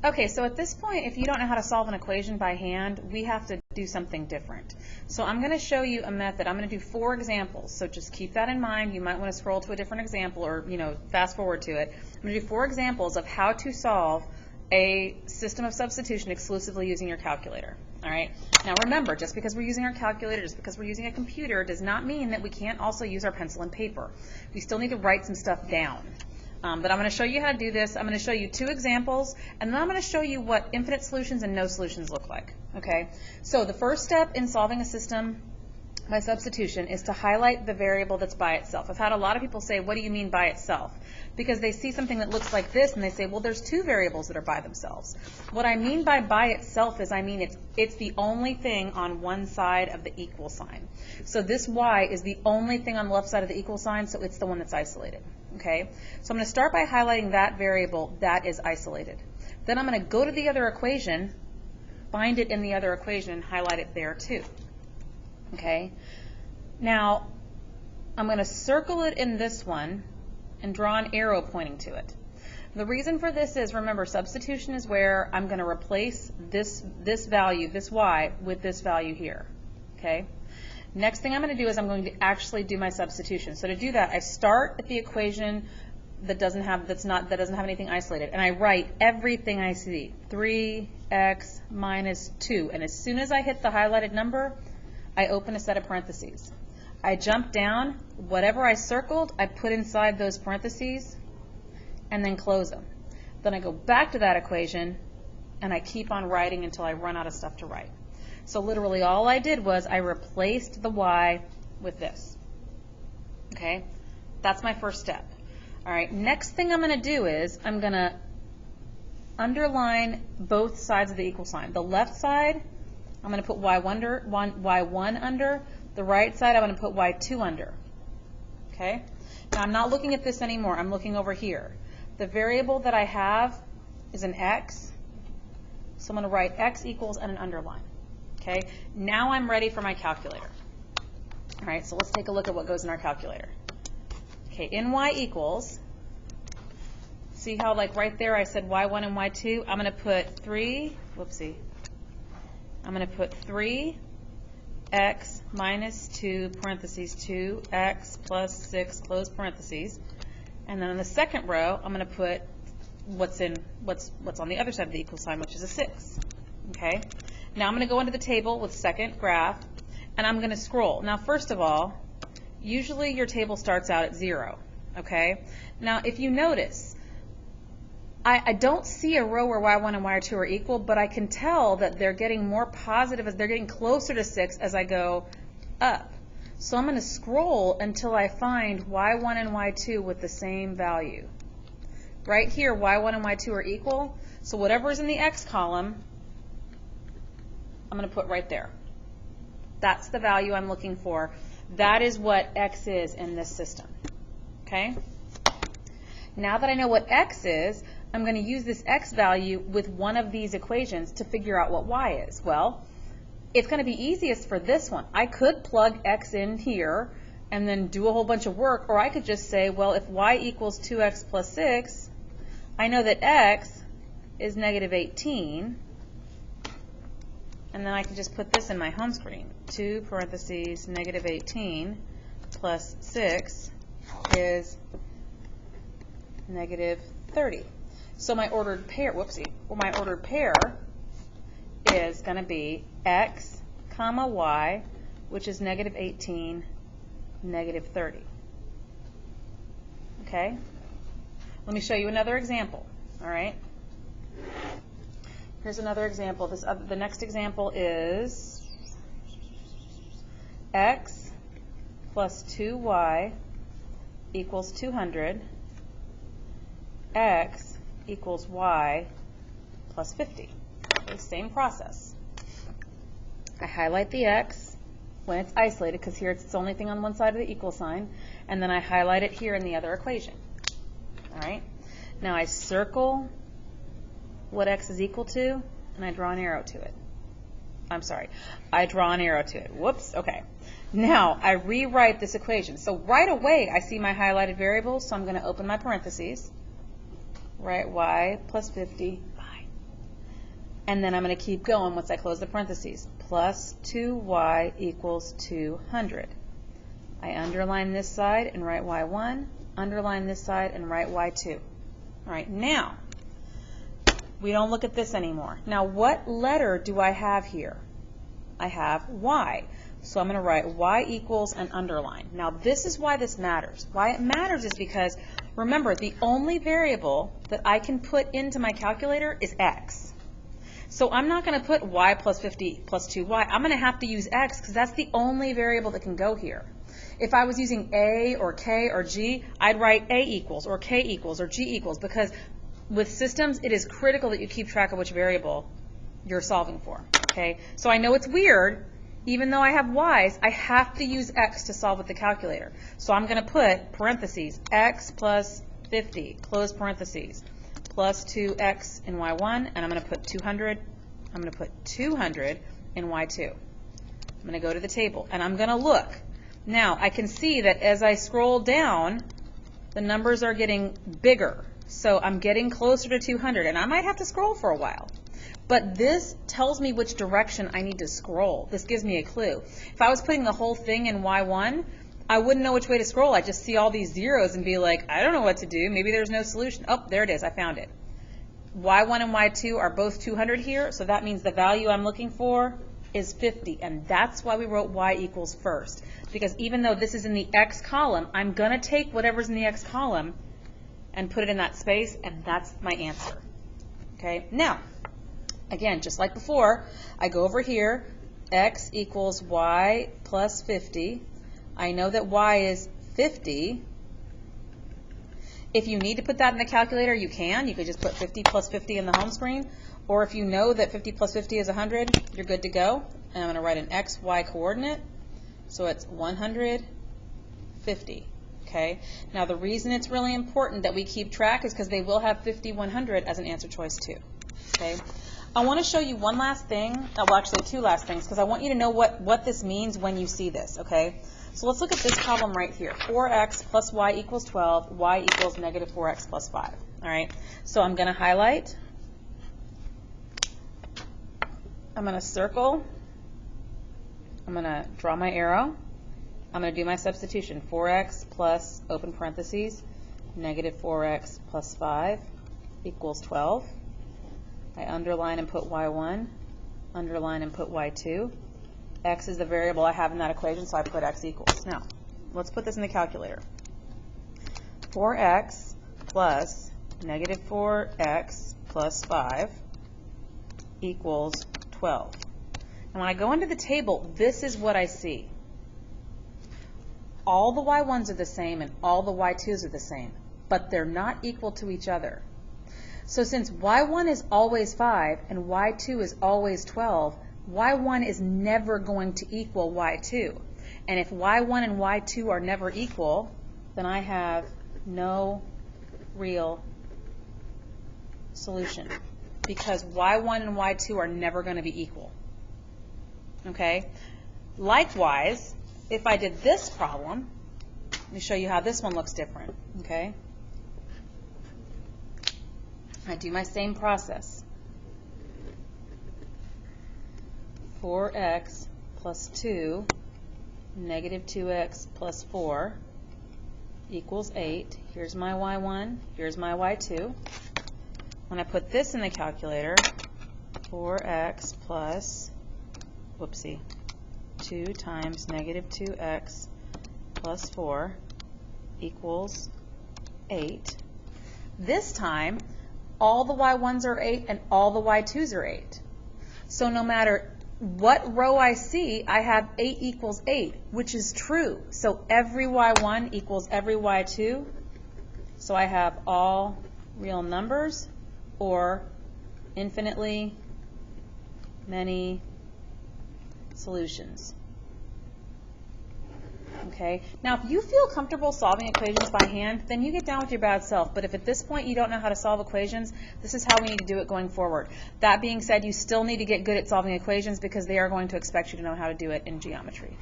Okay, so at this point, if you don't know how to solve an equation by hand, we have to do something different. So I'm going to show you a method. I'm going to do 4 examples. So just keep that in mind. You might want to scroll to a different example or, fast forward to it. I'm going to do 4 examples of how to solve a system of substitution exclusively using your calculator. All right. Now remember, just because we're using our calculator, just because we're using a computer, does not mean that we can't also use our pencil and paper. We still need to write some stuff down. But I'm going to show you how to do this. I'm going to show you 2 examples, and then I'm going to show you what infinite solutions and no solutions look like. Okay? So the first step in solving a system by substitution is to highlight the variable that's by itself. I've had a lot of people say, what do you mean by itself? Because they see something that looks like this, and they say, well, there's 2 variables that are by themselves. What I mean by itself is I mean it's the only thing on one side of the equal sign. So this y is the only thing on the left side of the equal sign, so it's the one that's isolated. Okay, so I'm going to start by highlighting that variable that is isolated. Then I'm going to go to the other equation, find it in the other equation, and highlight it there too. Okay, now I'm going to circle it in this one and draw an arrow pointing to it. The reason for this is, remember, substitution is where I'm going to replace this value, this y, with this value here. Okay. Next thing I'm going to do is I'm going to actually do my substitution. So to do that, I start at the equation that doesn't have anything isolated, and I write everything I see. 3x minus 2. And as soon as I hit the highlighted number, I open a set of parentheses. I jump down, whatever I circled, I put inside those parentheses, and then close them. Then I go back to that equation, and I keep on writing until I run out of stuff to write. So literally all I did was I replaced the y with this. Okay? That's my first step. All right, next thing I'm going to do is I'm going to underline both sides of the equal sign. The left side, I'm going to put y1 under. The right side, I'm going to put y2 under. Okay? Now I'm not looking at this anymore. I'm looking over here. The variable that I have is an x. So I'm going to write x equals and an underline. Okay, now I'm ready for my calculator. All right, so let's take a look at what goes in our calculator. Okay, in y equals, see how like right there I said y1 and y2? I'm going to put 3x minus 2 parentheses 2x plus 6 close parentheses. And then in the second row, I'm going to put what's on the other side of the equal sign, which is a 6. Okay? Now I'm going to go into the table with second graph, and I'm going to scroll. Now first of all, usually your table starts out at 0. Okay? Now if you notice, I don't see a row where y1 and y2 are equal, but I can tell that they're getting more positive as they're getting closer to 6 as I go up. So I'm going to scroll until I find y1 and y2 with the same value. Right here, y1 and y2 are equal, so whatever is in the x column, I'm going to put right there. That's the value I'm looking for. That is what x is in this system. Okay? Now that I know what x is, I'm going to use this x value with one of these equations to figure out what y is. Well, it's going to be easiest for this one. I could plug x in here and then do a whole bunch of work, or I could just say, well, if y equals 2x plus 6, I know that x is negative 18. And then I can just put this in my home screen. 2 parentheses negative 18 plus 6 is negative 30. So my ordered pair, my ordered pair is going to be x comma y, which is negative 18, negative 30. Okay? Let me show you another example. All right? Here's another example. The next example is x plus 2y equals 200. X equals y plus 50. Okay, same process. I highlight the x when it's isolated, because here it's the only thing on one side of the equal sign, and then I highlight it here in the other equation. All right? Now I circle what x is equal to, and I draw an arrow to it. I'm sorry, I draw an arrow to it. Whoops, okay. Now I rewrite this equation. So right away I see my highlighted variables, so I'm going to open my parentheses, write y plus 50, And then I'm going to keep going once I close the parentheses. Plus 2y equals 200. I underline this side and write y1, underline this side and write y2. All right, now, we don't look at this anymore. Now, what letter do I have here? I have y. So I'm going to write y equals and underline. Now, this is why this matters. Why it matters is because, remember, the only variable that I can put into my calculator is x. So I'm not going to put y plus 50 plus 2y. I'm going to have to use x because that's the only variable that can go here. If I was using a or k or g, I'd write a equals or k equals or g equals, because with systems, it is critical that you keep track of which variable you're solving for. Okay? So I know it's weird. Even though I have y's, I have to use x to solve with the calculator. So I'm going to put parentheses x plus 50, close parentheses, plus 2x in y1, and I'm going to put 200. I'm going to put 200 in y2. I'm going to go to the table, and I'm going to look. Now, I can see that as I scroll down, the numbers are getting bigger. So I'm getting closer to 200, and I might have to scroll for a while. But this tells me which direction I need to scroll. This gives me a clue. If I was putting the whole thing in y1, I wouldn't know which way to scroll. I'd just see all these zeros and be like, I don't know what to do. Maybe there's no solution. Oh, there it is. I found it. y1 and y2 are both 200 here, so that means the value I'm looking for is 50. And that's why we wrote y equals first. Because even though this is in the x column, I'm going to take whatever's in the x column and put it in that space, and that's my answer. Okay? Now, again, just like before, I go over here, x equals y plus 50. I know that y is 50. If you need to put that in the calculator, you can. You could just put 50 plus 50 in the home screen. Or if you know that 50 plus 50 is 100, you're good to go. And I'm going to write an x, y coordinate. So it's 150. Okay? Now, the reason it's really important that we keep track is because they will have 50, 100 as an answer choice too. Okay? I want to show you one last thing, well actually two last things, because I want you to know what this means when you see this, okay? So let's look at this problem right here. 4x plus y equals 12, y equals negative 4x plus 5, all right? So I'm going to highlight, I'm going to circle, I'm going to draw my arrow, I'm going to do my substitution. 4x plus, open parentheses, negative 4x plus 5 equals 12. I underline and put y1, underline and put y2. X is the variable I have in that equation, so I put x equals. Now, let's put this in the calculator. 4x plus negative 4x plus 5 equals 12. And when I go into the table, this is what I see. All the y1s are the same and all the y2s are the same, but they're not equal to each other. So since y1 is always 5 and y2 is always 12, y1 is never going to equal y2. And if y1 and y2 are never equal, then I have no real solution, because y1 and y2 are never going to be equal. Okay? Likewise, if I did this problem, let me show you how this one looks different. Okay? I do my same process. 4x plus 2, negative 2x plus 4 equals 8. Here's my y1, here's my y2. When I put this in the calculator, 4x plus, whoopsie, 2 times negative 2x plus 4 equals 8. This time, all the y1s are 8 and all the y2s are 8. So no matter what row I see, I have 8 equals 8, which is true. So every y1 equals every y2. So I have all real numbers or infinitely many solutions. Okay. Now, if you feel comfortable solving equations by hand, then you get down with your bad self. But if at this point you don't know how to solve equations, this is how we need to do it going forward. That being said, you still need to get good at solving equations because they are going to expect you to know how to do it in geometry.